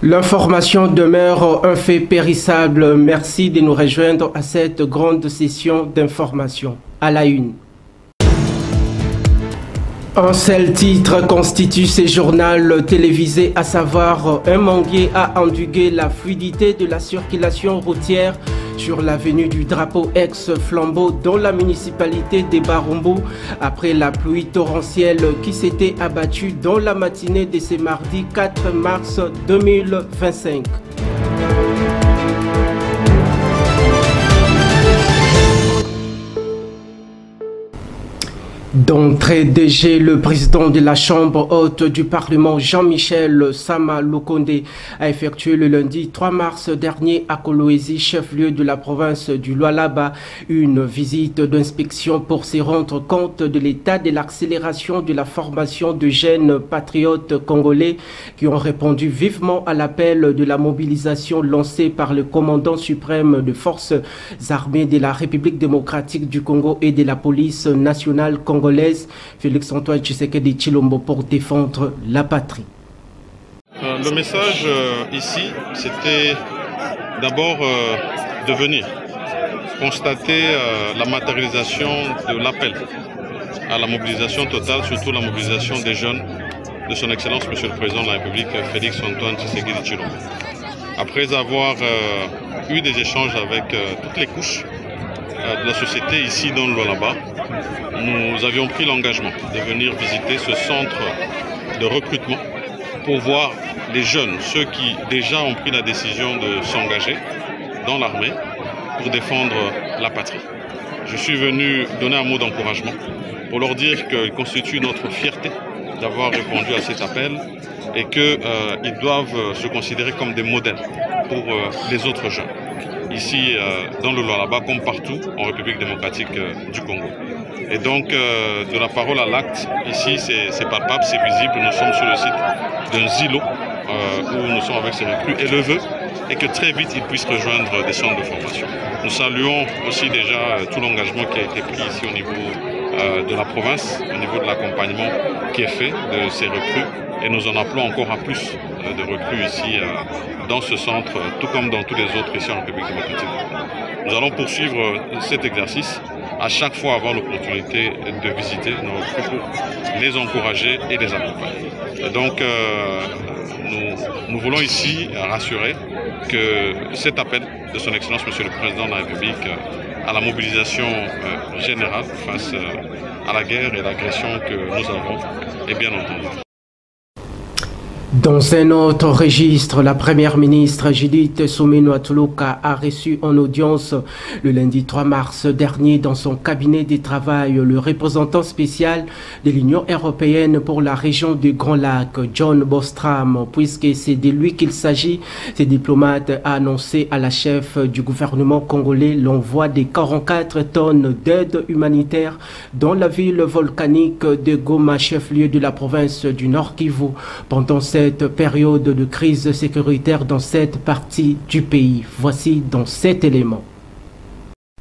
L'information demeure un fait périssable. Merci de nous rejoindre à cette grande session d'information. À la une. Un seul titre constitue ce journal télévisé, à savoir un manguier a endigué la fluidité de la circulation routière sur l'avenue du Drapeau ex-Flambeau dans la municipalité de Barumbu après la pluie torrentielle qui s'était abattue dans la matinée de ce mardi 4 mars 2025. D'entrée DG, le président de la Chambre haute du Parlement, Jean-Michel Sama Lukonde, a effectué le lundi 3 mars dernier à Kolwezi, chef-lieu de la province du Lualaba, une visite d'inspection pour se rendre compte de l'état de l'accélération de la formation de jeunes patriotes congolais qui ont répondu vivement à l'appel de la mobilisation lancée par le commandant suprême des forces armées de la République démocratique du Congo et de la police nationale congolaise, Félix-Antoine Tshisekedi Tshilombo, pour défendre la patrie. Le message ici, c'était d'abord de venir constater la matérialisation de l'appel à la mobilisation totale, surtout la mobilisation des jeunes de son Excellence Monsieur le Président de la République, Félix-Antoine Tshisekedi Tshilombo. Après avoir eu des échanges avec toutes les couches de la société ici dans le Lualaba, nous avions pris l'engagement de venir visiter ce centre de recrutement pour voir les jeunes, ceux qui déjà ont pris la décision de s'engager dans l'armée pour défendre la patrie. Je suis venu donner un mot d'encouragement pour leur dire qu'il constitue notre fierté d'avoir répondu à cet appel et qu'ils doivent se considérer comme des modèles pour les autres jeunes. Ici dans le Lualaba comme partout en République démocratique du Congo. Et donc de la parole à l'acte, ici c'est palpable, c'est visible, nous sommes sur le site d'un silo où nous sommes avec ces recrues et le vœu est que très vite ils puissent rejoindre des centres de formation. Nous saluons aussi déjà tout l'engagement qui a été pris ici au niveau de la province, au niveau de l'accompagnement qui est fait de ces recrues. Et nous en appelons encore à plus de recrues ici dans ce centre, tout comme dans tous les autres ici en République démocratique. Nous allons poursuivre cet exercice à chaque fois avoir l'opportunité de visiter nos recrues pour les encourager et les accompagner. Donc nous voulons ici rassurer que cet appel de son Excellence Monsieur le Président de la République à la mobilisation générale face à la guerre et l'agression que nous avons est bien entendu. Dans un autre registre, la première ministre Judith Suminwa Tuluka a reçu en audience le lundi 3 mars dernier dans son cabinet de travail le représentant spécial de l'Union européenne pour la région du Grand Lac, John Bostrom, puisque c'est de lui qu'il s'agit. Ce diplomate a annoncé à la chef du gouvernement congolais l'envoi de 44 tonnes d'aide humanitaire dans la ville volcanique de Goma, chef-lieu de la province du Nord Kivu, pendant cette période de crise sécuritaire dans cette partie du pays. Voici dans cet élément.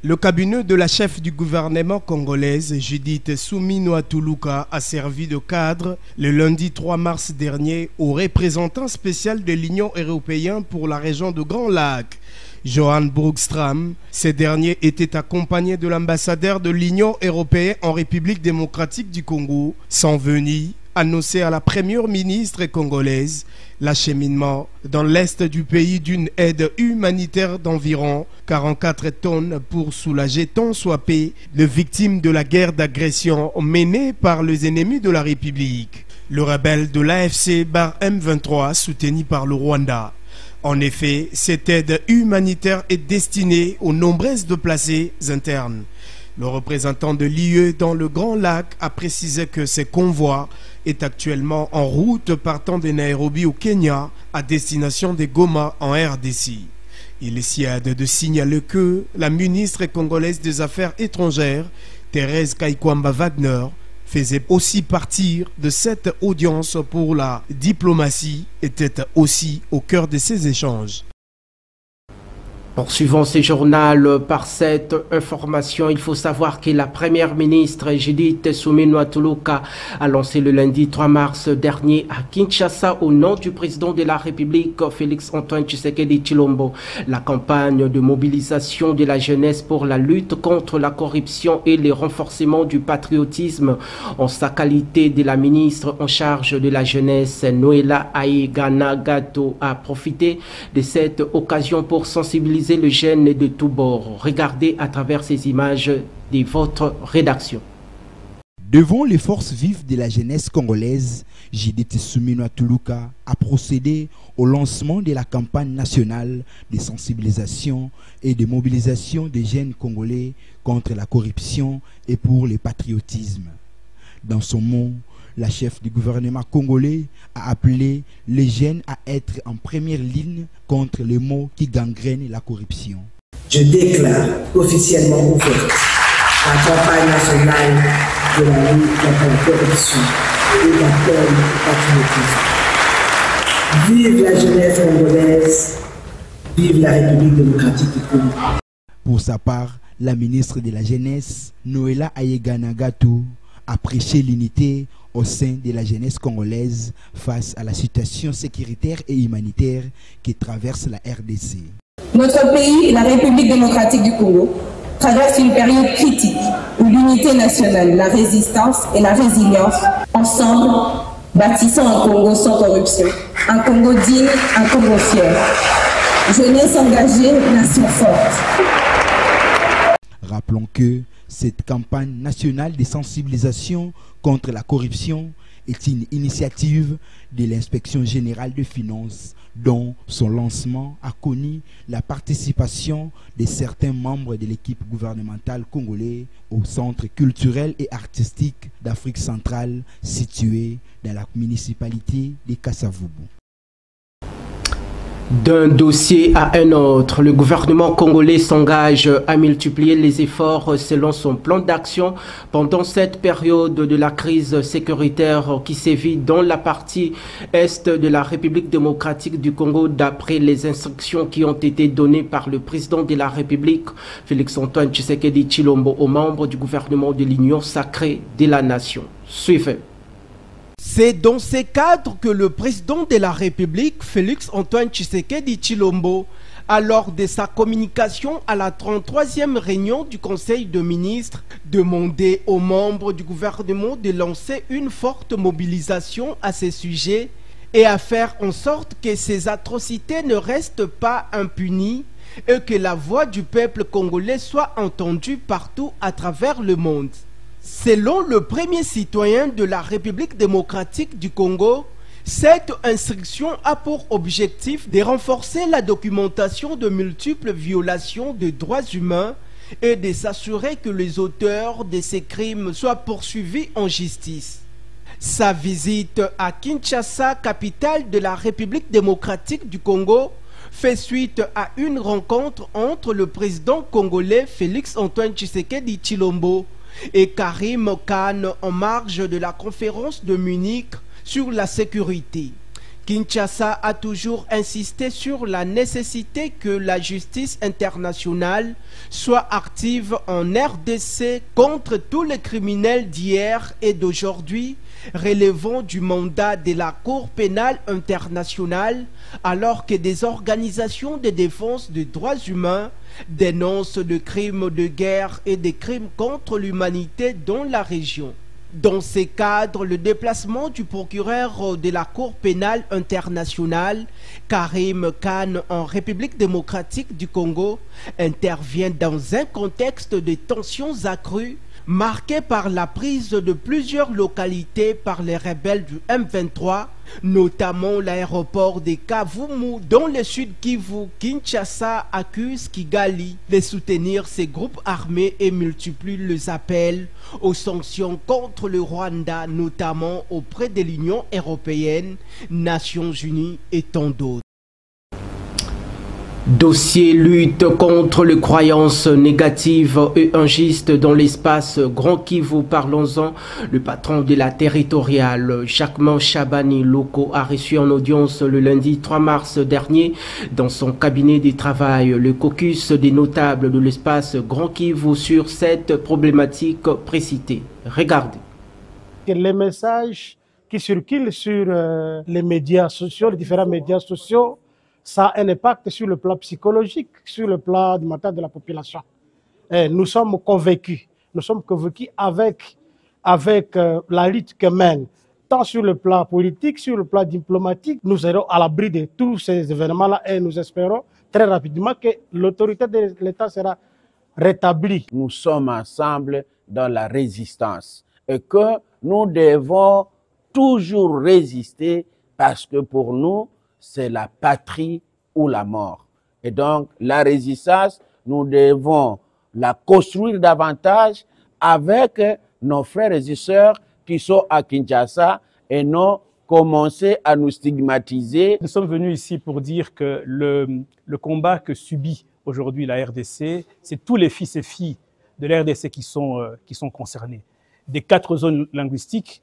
Le cabinet de la chef du gouvernement congolaise, Judith Suminwa Tuluka, a servi de cadre le lundi 3 mars dernier au représentant spécial de l'Union européenne pour la région de Grand Lac, Johan Broekstram. Ces derniers étaient accompagnés de l'ambassadeur de l'Union européenne en République démocratique du Congo, sont venus annoncer à la première ministre congolaise l'acheminement dans l'est du pays d'une aide humanitaire d'environ 44 tonnes pour soulager tant soit peu les victimes de la guerre d'agression menée par les ennemis de la République, le rebelle de l'AFC M23 soutenu par le Rwanda. En effet, cette aide humanitaire est destinée aux nombreuses déplacés internes. Le représentant de l'UE dans le Grand Lac a précisé que ce convoi est actuellement en route partant de Nairobi au Kenya à destination de Goma en RDC. Il est siade de signaler que la ministre congolaise des Affaires étrangères, Thérèse Kaikwamba Wagner, faisait aussi partie de cette audience pour la diplomatie, était aussi au cœur de ces échanges. Poursuivons ce journal par cette information. Il faut savoir que la première ministre Judith Suminwa Tuluka a lancé le lundi 3 mars dernier à Kinshasa au nom du président de la République Félix Antoine Tshisekedi Tshilombo la campagne de mobilisation de la jeunesse pour la lutte contre la corruption et le renforcement du patriotisme. En sa qualité de la ministre en charge de la jeunesse, Noéla Aïe-Gana-Gato a profité de cette occasion pour sensibiliser le jeune de tous bords. Regardez à travers ces images de votre rédaction. Devant les forces vives de la jeunesse congolaise, Judith Suminwa Tuluka a procédé au lancement de la campagne nationale de sensibilisation et de mobilisation des jeunes congolais contre la corruption et pour le patriotisme. Dans son mot, la chef du gouvernement congolais a appelé les jeunes à être en première ligne contre les maux qui gangrènent la corruption. Je déclare officiellement ouverte la campagne nationale de la lutte contre la corruption et l'appel au patriotisme. Vive la jeunesse congolaise, vive la République démocratique du Congo. Pour sa part, la ministre de la Jeunesse, Noéla Aïe-Gana-Gato, a prêché l'unité au sein de la jeunesse congolaise face à la situation sécuritaire et humanitaire qui traverse la RDC. Notre pays, la République démocratique du Congo, traverse une période critique où l'unité nationale, la résistance et la résilience, ensemble, bâtissant un Congo sans corruption, un Congo digne, un Congo fier. Jeunesse engagée, nation forte. Rappelons que cette campagne nationale de sensibilisation contre la corruption est une initiative de l'Inspection générale des finances dont son lancement a connu la participation de certains membres de l'équipe gouvernementale congolaise au centre culturel et artistique d'Afrique centrale situé dans la municipalité de Kasavubu. D'un dossier à un autre, le gouvernement congolais s'engage à multiplier les efforts selon son plan d'action pendant cette période de la crise sécuritaire qui sévit dans la partie est de la République démocratique du Congo d'après les instructions qui ont été données par le président de la République, Félix Antoine Tshisekedi Tshilombo, aux membres du gouvernement de l'Union sacrée de la nation. Suivez. C'est dans ces cadres que le président de la République, Félix Antoine Tshisekedi Tshilombo, a lors de sa communication à la 33e réunion du Conseil de ministres, demandé aux membres du gouvernement de lancer une forte mobilisation à ces sujets et à faire en sorte que ces atrocités ne restent pas impunies et que la voix du peuple congolais soit entendue partout à travers le monde. Selon le premier citoyen de la République démocratique du Congo, cette instruction a pour objectif de renforcer la documentation de multiples violations des droits humains et de s'assurer que les auteurs de ces crimes soient poursuivis en justice. Sa visite à Kinshasa, capitale de la République démocratique du Congo, fait suite à une rencontre entre le président congolais Félix Antoine Tshisekedi Tshilombo et Karim Khan en marge de la conférence de Munich sur la sécurité. Kinshasa a toujours insisté sur la nécessité que la justice internationale soit active en RDC contre tous les criminels d'hier et d'aujourd'hui, relevant du mandat de la Cour pénale internationale, alors que des organisations de défense des droits humains dénoncent des crimes de guerre et des crimes contre l'humanité dans la région. Dans ces cadres, le déplacement du procureur de la Cour pénale internationale, Karim Khan, en République démocratique du Congo, intervient dans un contexte de tensions accrues, marqué par la prise de plusieurs localités par les rebelles du M23, notamment l'aéroport de Kavumu dans le sud Kivu. Kinshasa accuse Kigali de soutenir ces groupes armés et multiplie les appels aux sanctions contre le Rwanda, notamment auprès de l'Union européenne, Nations Unies et tant d'autres. Dossier lutte contre les croyances négatives et injustes dans l'espace Grand Kivu, parlons-en. Le patron de la territoriale, Jacquemin Chabani Loko, a reçu en audience le lundi 3 mars dernier dans son cabinet de travail le caucus des notables de l'espace Grand Kivu sur cette problématique précitée. Regardez. Les messages qui circulent sur les médias sociaux, les différents médias sociaux, ça a un impact sur le plan psychologique, sur le plan du mental de la population. Et nous sommes convaincus avec la lutte que mène, tant sur le plan politique, sur le plan diplomatique, nous serons à l'abri de tous ces événements-là et nous espérons très rapidement que l'autorité de l'État sera rétablie. Nous sommes ensemble dans la résistance et que nous devons toujours résister parce que pour nous, c'est la patrie ou la mort. Et donc, la résistance, nous devons la construire davantage avec nos frères et sœurs qui sont à Kinshasa et non commencer à nous stigmatiser. Nous sommes venus ici pour dire que le combat que subit aujourd'hui la RDC, c'est tous les fils et filles de la RDC qui sont concernés, des 4 zones linguistiques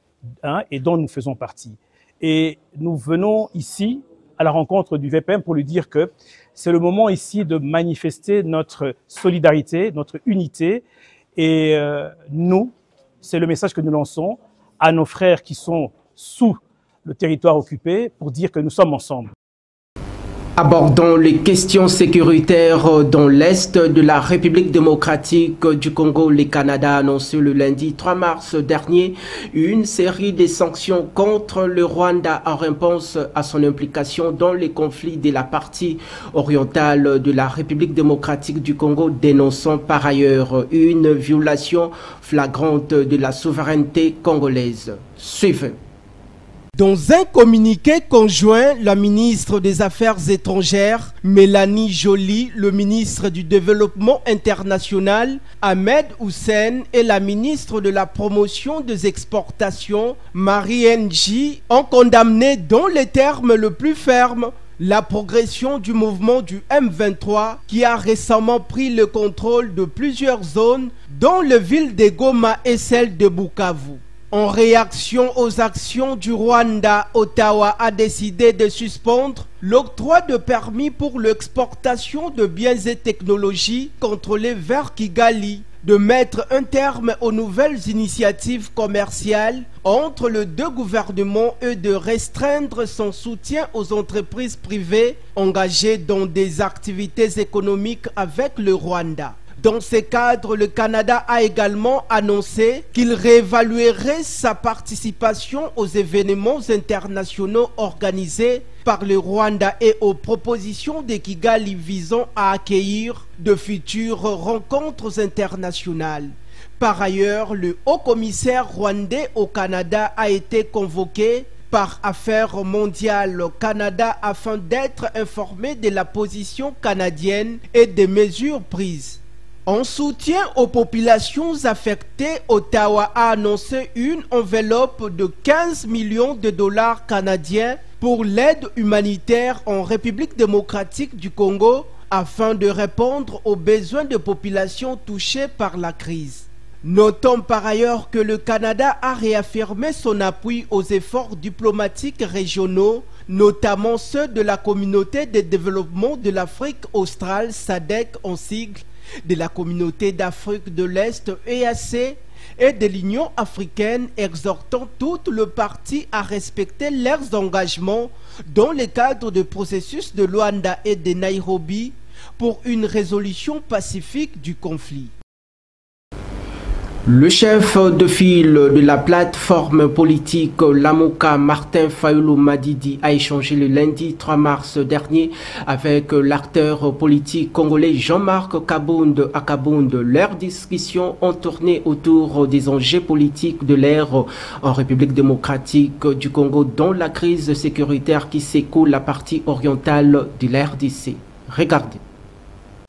et dont nous faisons partie. Et nous venons ici à la rencontre du VPM pour lui dire que c'est le moment ici de manifester notre solidarité, notre unité. Et nous, c'est le message que nous lançons à nos frères qui sont sous le territoire occupé pour dire que nous sommes ensemble. Abordons les questions sécuritaires dans l'Est de la République démocratique du Congo. Le Canada a annoncé le lundi 3 mars dernier une série de sanctions contre le Rwanda en réponse à son implication dans les conflits de la partie orientale de la République démocratique du Congo, dénonçant par ailleurs une violation flagrante de la souveraineté congolaise. Suivez. Dans un communiqué conjoint, la ministre des Affaires étrangères, Mélanie Joly, le ministre du Développement international, Ahmed Hussein, et la ministre de la Promotion des exportations, Marie-Anne J, ont condamné dans les termes le plus fermes la progression du mouvement du M23 qui a récemment pris le contrôle de plusieurs zones, dont les villes de Goma et celle de Bukavu. En réaction aux actions du Rwanda, Ottawa a décidé de suspendre l'octroi de permis pour l'exportation de biens et technologies contrôlés vers Kigali, de mettre un terme aux nouvelles initiatives commerciales entre les deux gouvernements et de restreindre son soutien aux entreprises privées engagées dans des activités économiques avec le Rwanda. Dans ce cadre, le Canada a également annoncé qu'il réévaluerait sa participation aux événements internationaux organisés par le Rwanda et aux propositions de Kigali visant à accueillir de futures rencontres internationales. Par ailleurs, le haut-commissaire rwandais au Canada a été convoqué par Affaires mondiales Canada afin d'être informé de la position canadienne et des mesures prises. En soutien aux populations affectées, Ottawa a annoncé une enveloppe de 15 millions de dollars canadiens pour l'aide humanitaire en République démocratique du Congo afin de répondre aux besoins de populations touchées par la crise. Notons par ailleurs que le Canada a réaffirmé son appui aux efforts diplomatiques régionaux, notamment ceux de la Communauté de développement de l'Afrique australe, SADC en sigle, de la Communauté d'Afrique de l'Est, EAC, et de l'Union africaine, exhortant toutes les parties à respecter leurs engagements dans le cadre du processus de Luanda et de Nairobi pour une résolution pacifique du conflit. Le chef de file de la plateforme politique Lamuka, Martin Fayulu Madidi, a échangé le lundi 3 mars dernier avec l'acteur politique congolais Jean-Marc Kabound à Kabound. Leurs discussions ont tourné autour des enjeux politiques de l'ère en République démocratique du Congo, dont la crise sécuritaire qui secoue la partie orientale de la RDC. Regardez.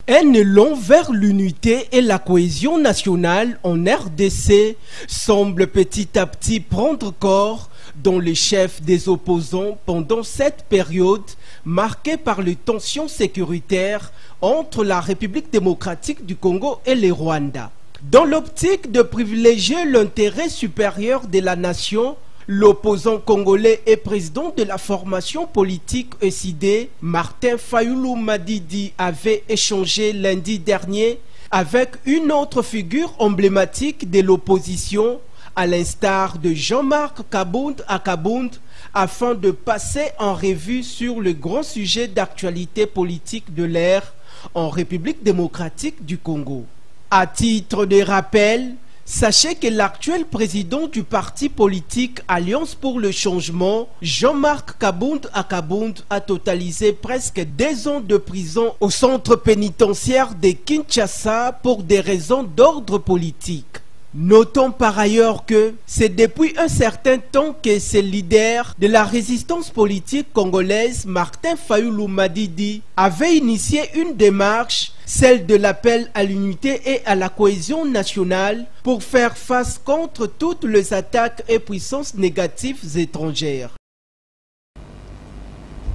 Un élan vers l'unité et la cohésion nationale en RDC semble petit à petit prendre corps dans les chefs des opposants pendant cette période marquée par les tensions sécuritaires entre la République démocratique du Congo et le Rwanda. Dans l'optique de privilégier l'intérêt supérieur de la nation, l'opposant congolais et président de la formation politique ECD, Martin Fayulu Madidi, avait échangé lundi dernier avec une autre figure emblématique de l'opposition, à l'instar de Jean-Marc Kabound à Kabound, afin de passer en revue sur le grand sujet d'actualité politique de l'ère en République démocratique du Congo. À titre de rappel, sachez que l'actuel président du parti politique Alliance pour le changement, Jean-Marc Kabound à Kabound, a totalisé presque 2 ans de prison au centre pénitentiaire de Kinshasa pour des raisons d'ordre politique. Notons par ailleurs que c'est depuis un certain temps que ce leader de la résistance politique congolaise, Martin Fayulu Madidi, avait initié une démarche, celle de l'appel à l'unité et à la cohésion nationale pour faire face contre toutes les attaques et puissances négatives étrangères.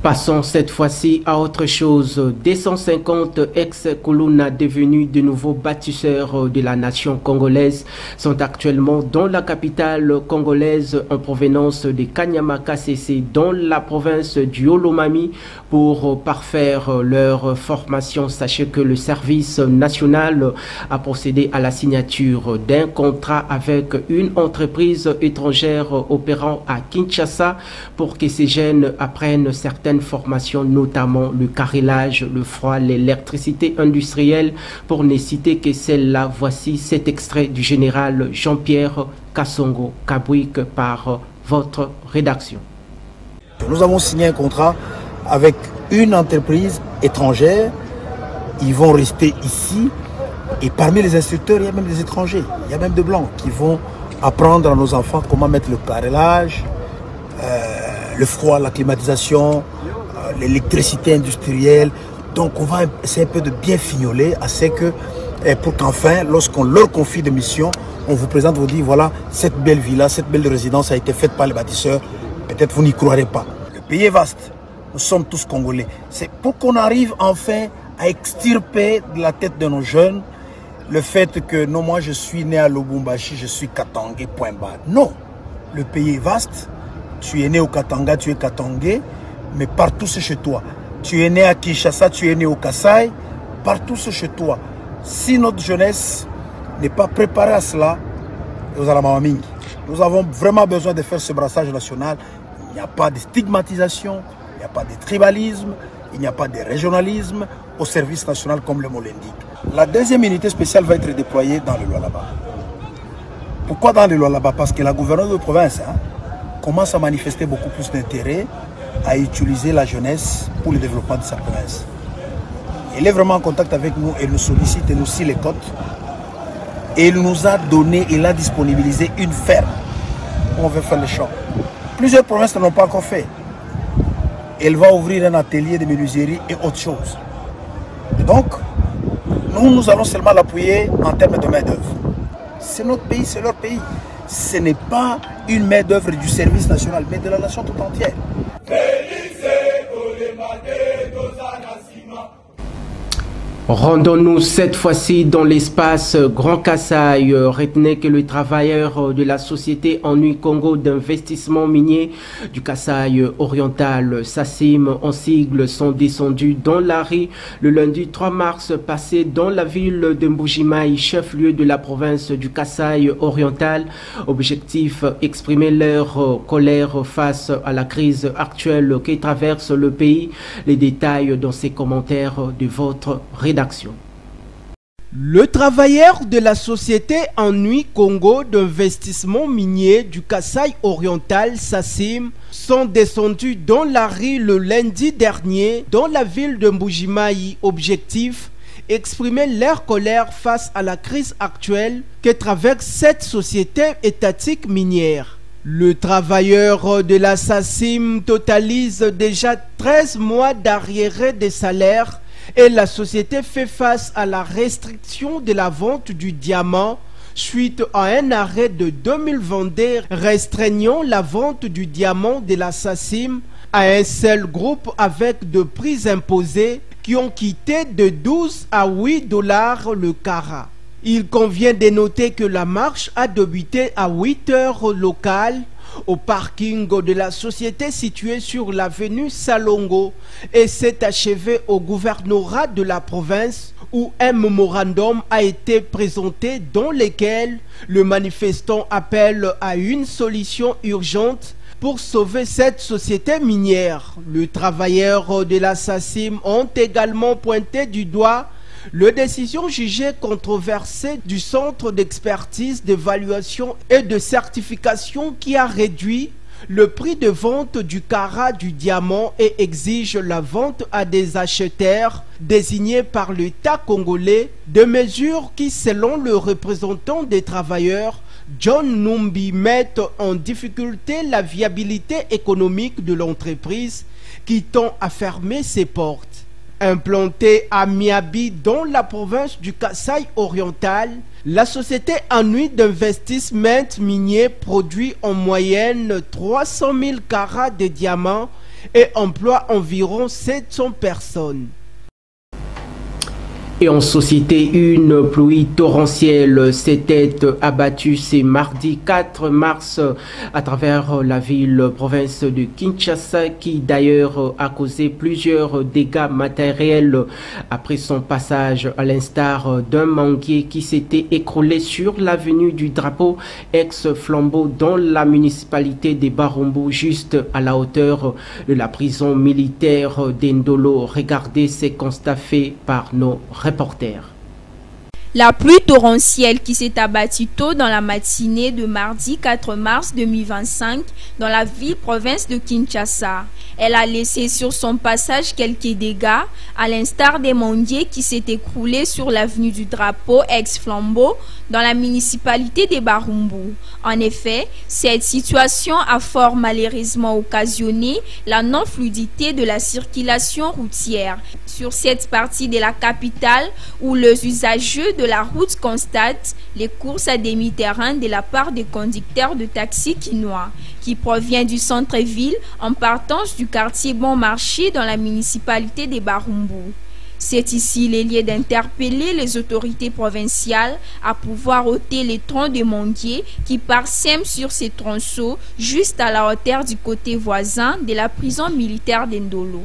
Passons cette fois-ci à autre chose. 250 ex-colonna devenus de nouveaux bâtisseurs de la nation congolaise sont actuellement dans la capitale congolaise en provenance de Kanyama-Kasese dans la province du Olomami pour parfaire leur formation. Sachez que le service national a procédé à la signature d'un contrat avec une entreprise étrangère opérant à Kinshasa pour que ces jeunes apprennent certaines formations, notamment le carrelage, le froid, l'électricité industrielle, pour ne citer que celle-là. Voici cet extrait du général Jean-Pierre Kassongo Kabouik par votre rédaction. Nous avons signé un contrat avec une entreprise étrangère. Ils vont rester ici et parmi les instructeurs, il y a même des étrangers, il y a même des blancs qui vont apprendre à nos enfants comment mettre le carrelage, le froid, la climatisation, l'électricité industrielle. Donc on va essayer un peu de bien fignoler assez que, pour qu'enfin, lorsqu'on leur confie des missions, on vous présente, vous dit voilà, cette belle villa, cette belle résidence a été faite par les bâtisseurs. Peut-être vous n'y croirez pas. Le pays est vaste, nous sommes tous Congolais. C'est pour qu'on arrive enfin à extirper de la tête de nos jeunes le fait que non, moi je suis né à Lubumbashi, je suis Katangé, point barre. Non, le pays est vaste. Tu es né au Katanga, tu es Katangé, mais partout c'est chez toi. Tu es né à Kinshasa, tu es né au Kasaï, partout c'est chez toi. Si notre jeunesse n'est pas préparée à cela, nous avons vraiment besoin de faire ce brassage national. Il n'y a pas de stigmatisation, il n'y a pas de tribalisme, il n'y a pas de régionalisme au service national comme le mot l'indique. La deuxième unité spéciale va être déployée dans le Lualaba. Pourquoi dans le Lualaba? Parce que la gouverneure de province commence à manifester beaucoup plus d'intérêt à utiliser la jeunesse pour le développement de sa province. Elle est vraiment en contact avec nous, elle nous sollicite, elle nous scie les côtes. Et elle nous a donné, elle a disponibilisé une ferme où on veut faire le champ. Plusieurs provinces ne l'ont pas encore fait. Elle va ouvrir un atelier de menuiserie et autre chose. Et donc, nous allons seulement l'appuyer en termes de main-d'œuvre. C'est notre pays, c'est leur pays. Ce n'est pas une main-d'œuvre du service national, mais de la nation tout entière. Rendons-nous cette fois-ci dans l'espace Grand Kasaï. Retenez que les travailleurs de la société Ennui Congo d'investissement minier du Kasaï oriental, SACIM en sigle, sont descendus dans la rue le lundi 3 mars passé dans la ville de Mbujimayi, chef-lieu de la province du Kasaï oriental. Objectif, exprimer leur colère face à la crise actuelle qui traverse le pays. Les détails dans ces commentaires de votre rédaction. Le travailleur de la société Ennui Congo d'investissement minier du Kasaï oriental, SACIM, sont descendus dans la rue le lundi dernier dans la ville de Mbujimayi. Objectif, exprimer leur colère face à la crise actuelle que traverse cette société étatique minière. Le travailleur de la SACIM totalise déjà 13 mois d'arriérés de salaire et la société fait face à la restriction de la vente du diamant suite à un arrêt de 2022 restreignant la vente du diamant de la SACIM à un seul groupe avec de prix imposés qui ont quitté de 12 à 8 dollars le carat. Il convient de noter que la marche a débuté à 8 heures locales au parking de la société située sur l'avenue Salongo et s'est achevée au gouvernorat de la province où un mémorandum a été présenté dans lequel le manifestant appelle à une solution urgente pour sauver cette société minière. Les travailleurs de la SACIM ont également pointé du doigt la décision jugée controversée du Centre d'expertise, d'évaluation et de certification qui a réduit le prix de vente du carat du diamant et exige la vente à des acheteurs désignés par l'État congolais, des mesures qui, selon le représentant des travailleurs, John Numbi, mettent en difficulté la viabilité économique de l'entreprise qui tend à fermer ses portes. Implantée à Miabi dans la province du Kasaï oriental, la société Anui d'investissement minier produit en moyenne 300 000 carats de diamants et emploie environ 700 personnes. Et en société, une pluie torrentielle s'était abattue ce mardi 4 mars à travers la ville-province de Kinshasa qui d'ailleurs a causé plusieurs dégâts matériels après son passage, à l'instar d'un manguier qui s'était écroulé sur l'avenue du Drapeau ex-Flambeau dans la municipalité de Barumbu, juste à la hauteur de la prison militaire d'Endolo. Regardez ces constats faits par nos reporters. La pluie torrentielle qui s'est abattue tôt dans la matinée de mardi 4 mars 2025 dans la ville-province de Kinshasa. Elle a laissé sur son passage quelques dégâts, à l'instar des manguiers qui s'est écroulé sur l'avenue du Drapeau ex-Flambeau dans la municipalité de Barumbu. En effet, cette situation a fort malheureusement occasionné la non-fluidité de la circulation routière sur cette partie de la capitale où les usagers de la route constatent les courses à demi-terrain de la part des conducteurs de taxis quinois qui proviennent du centre-ville en partance du quartier Bon Marché dans la municipalité de Barumbu. C'est ici les lieux d'interpeller les autorités provinciales à pouvoir ôter les troncs de manguiers qui parsèment sur ces tronçons juste à la hauteur du côté voisin de la prison militaire d'Endolo.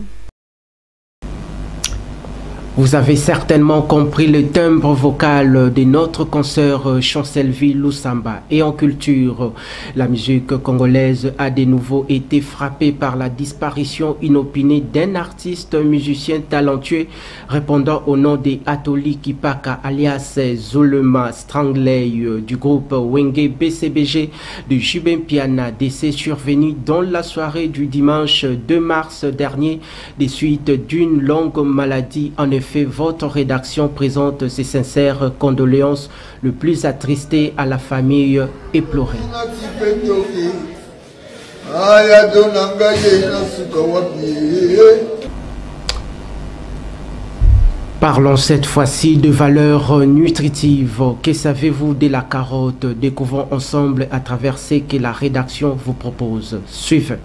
Vous avez certainement compris le timbre vocal de notre consoeur Chancelville Lusamba. Et en culture, la musique congolaise a de nouveau été frappée par la disparition inopinée d'un artiste musicien talentueux répondant au nom de Atoli Kipaka alias Zulema Strangley du groupe Wenge BCBG de Jubin Piana, décès survenu dans la soirée du dimanche 2 mars dernier des suites d'une longue maladie. En effet, votre rédaction présente ses sincères condoléances, le plus attristé à la famille éplorée. Parlons cette fois-ci de valeurs nutritives. Que savez-vous de la carotte? Découvrons ensemble à travers ce que la rédaction vous propose. Suivez.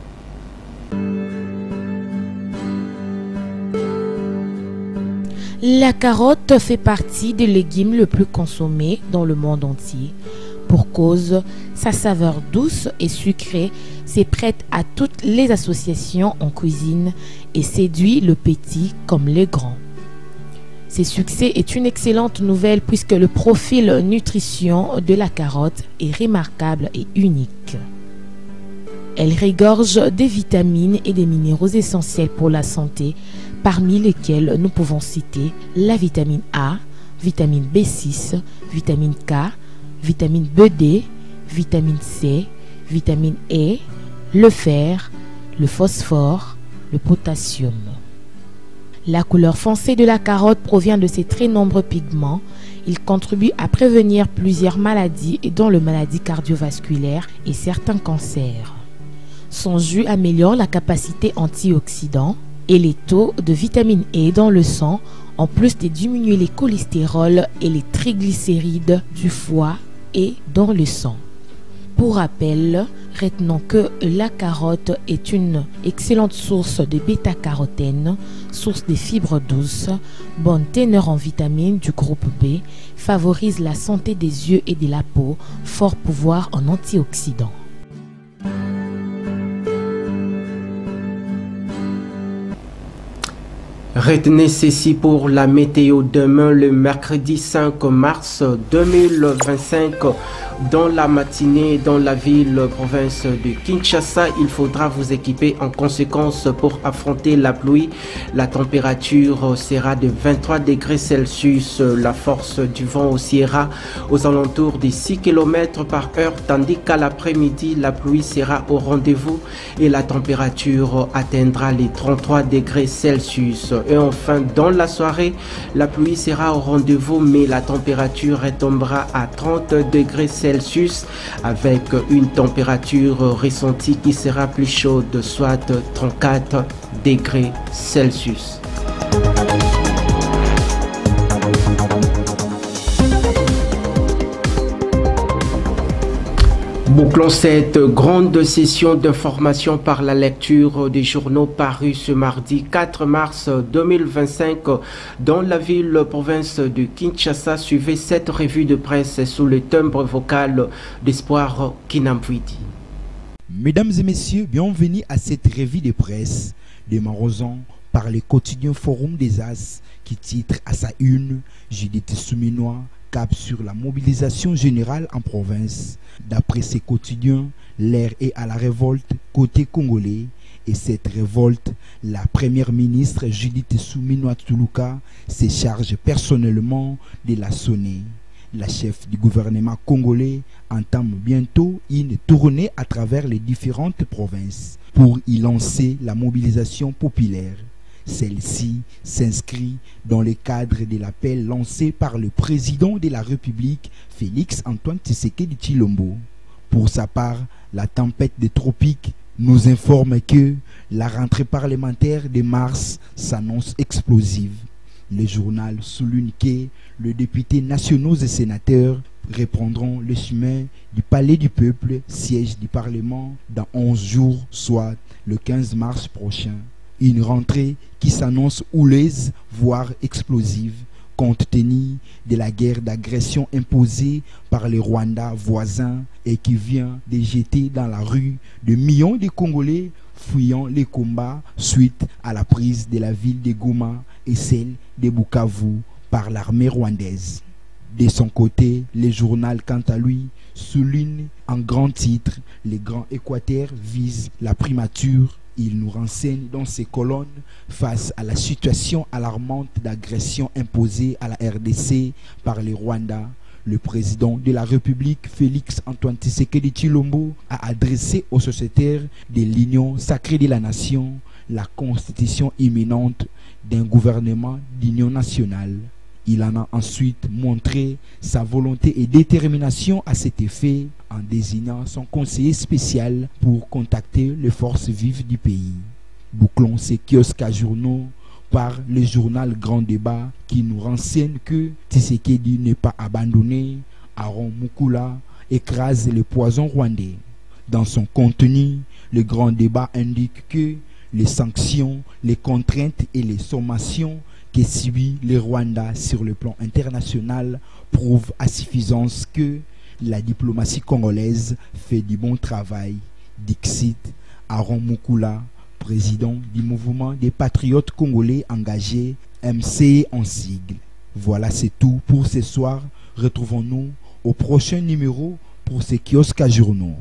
La carotte fait partie des légumes les plus consommés dans le monde entier. Pour cause, sa saveur douce et sucrée se prête à toutes les associations en cuisine et séduit le petit comme le grand. Ce succès est une excellente nouvelle puisque le profil nutrition de la carotte est remarquable et unique. Elle regorge des vitamines et des minéraux essentiels pour la santé, parmi lesquels nous pouvons citer la vitamine A, vitamine B6, vitamine K, vitamine BD, vitamine C, vitamine E, le fer, le phosphore, le potassium. La couleur foncée de la carotte provient de ses très nombreux pigments. Il contribue à prévenir plusieurs maladies dont les maladies cardiovasculaires et certains cancers. Son jus améliore la capacité antioxydant et les taux de vitamine E dans le sang en plus de diminuer les cholestérols et les triglycérides du foie et dans le sang. Pour rappel, retenons que la carotte est une excellente source de bêta-carotène, source de fibres douces, bonne teneur en vitamines du groupe B, favorise la santé des yeux et de la peau, fort pouvoir en antioxydants. Retenez ceci pour la météo demain, le mercredi 5 mars 2025. Dans la matinée, dans la ville-province de Kinshasa, il faudra vous équiper en conséquence pour affronter la pluie. La température sera de 23 degrés Celsius. La force du vent oscillera aux alentours de 6 km par heure, tandis qu'à l'après-midi, la pluie sera au rendez-vous et la température atteindra les 33 degrés Celsius. Et enfin, dans la soirée, la pluie sera au rendez-vous, mais la température retombera à 30 degrés Celsius avec une température ressentie qui sera plus chaude, soit 34 degrés Celsius. Bouclons cette grande session d'information par la lecture des journaux parus ce mardi 4 mars 2025 dans la ville-province de Kinshasa. Suivez cette revue de presse sous le timbre vocal d'Espoir Kinamvidi. Mesdames et messieurs, bienvenue à cette revue de presse démarrant par le quotidien Forum des As qui titre à sa une Judith Souminois cap sur la mobilisation générale en province. D'après ces quotidiens, l'air est à la révolte côté congolais et cette révolte, la première ministre Judith Souminois Tuluka se charge personnellement de la sonner. La chef du gouvernement congolais entame bientôt une tournée à travers les différentes provinces pour y lancer la mobilisation populaire. Celle-ci s'inscrit dans le cadre de l'appel lancé par le président de la République, Félix Antoine Tshisekedi Tshilombo. Pour sa part, la tempête des tropiques nous informe que la rentrée parlementaire de mars s'annonce explosive. Le journal souligne que les députés nationaux et sénateurs reprendront le chemin du Palais du Peuple, siège du Parlement, dans 11 jours, soit le 15 mars prochain. Une rentrée qui s'annonce houleuse, voire explosive, compte tenu de la guerre d'agression imposée par les Rwandais voisins et qui vient de jeter dans la rue de millions de Congolais fuyant les combats suite à la prise de la ville de Goma et celle de Bukavu par l'armée rwandaise. De son côté, le journal, quant à lui, souligne en grand titre « Les grands Équateurs visent la primature ». Il nous renseigne dans ses colonnes face à la situation alarmante d'agression imposée à la RDC par les Rwandais. Le président de la République, Félix Antoine Tshisekedi Tshilombo, a adressé aux sociétaires de l'Union sacrée de la nation la constitution imminente d'un gouvernement d'union nationale. Il en a ensuite montré sa volonté et détermination à cet effet en désignant son conseiller spécial pour contacter les forces vives du pays. Bouclons ces kiosques à journaux par le journal Grand Débat qui nous renseigne que Tshisekedi n'est pas abandonné. Aaron Mukula écrase les poisons rwandais. Dans son contenu, le Grand Débat indique que les sanctions, les contraintes et les sommations que subit le Rwanda sur le plan international prouvent à suffisance que la diplomatie congolaise fait du bon travail. Dixit Aaron Mukula, président du mouvement des patriotes congolais engagés, MC en sigle. Voilà, c'est tout pour ce soir. Retrouvons-nous au prochain numéro pour ces kiosques à journaux.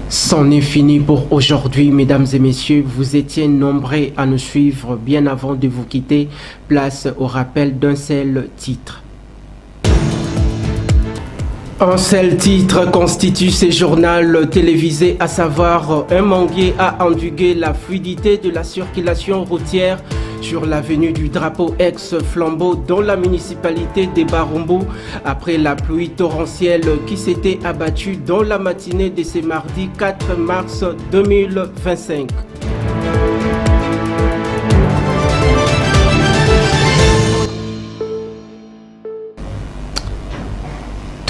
C'en est fini pour aujourd'hui, mesdames et messieurs. Vous étiez nombreux à nous suivre bien avant de vous quitter. Place au rappel d'un seul titre. Un seul titre constitue ce journal télévisé, à savoir un manguier a endigué la fluidité de la circulation routière sur l'avenue du Drapeau ex-Flambeau dans la municipalité de Barumbu après la pluie torrentielle qui s'était abattue dans la matinée de ce mardi 4 mars 2025.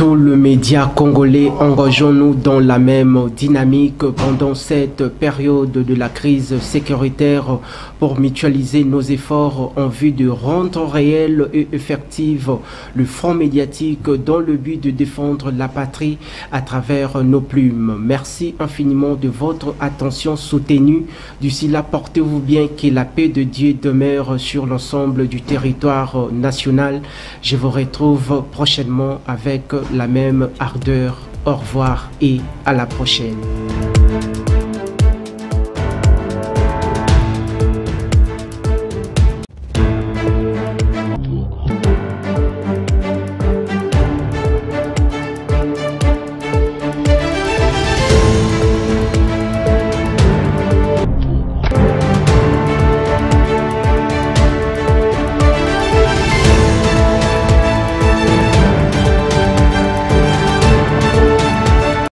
Tout le média congolais, engageons-nous dans la même dynamique pendant cette période de la crise sécuritaire pour mutualiser nos efforts en vue de rendre réel et effectif le front médiatique dans le but de défendre la patrie à travers nos plumes. Merci infiniment de votre attention soutenue. D'ici là, portez-vous bien, que la paix de Dieu demeure sur l'ensemble du territoire national. Je vous retrouve prochainement avec la même ardeur. Au revoir et à la prochaine.